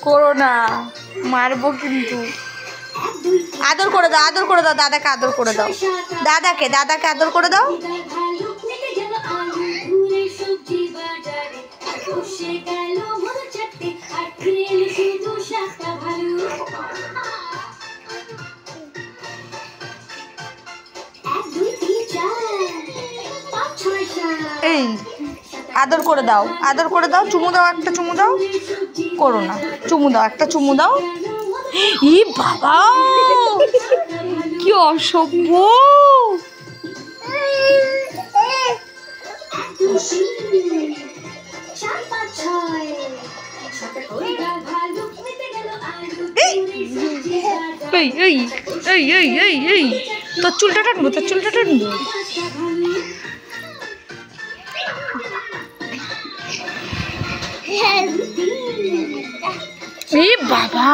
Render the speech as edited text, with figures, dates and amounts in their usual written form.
করো না, মারবো কিন্তু। আদর করে দাও, আদর করে দাও, দাদাকে আদর করে দাও, দাদাকে আদর করে দাও। এই আদর করে দাও, আদর করে দাও, চুমু দাও, একটা চুমু দাও। করো না, চুমু দাও, একটা চুমু দাও। ই বাবা, কি অসভ্য। এই এই এই এই এই এই তোর চুলটা টানবো, তোর চুলটা টানবো। এ বাবা,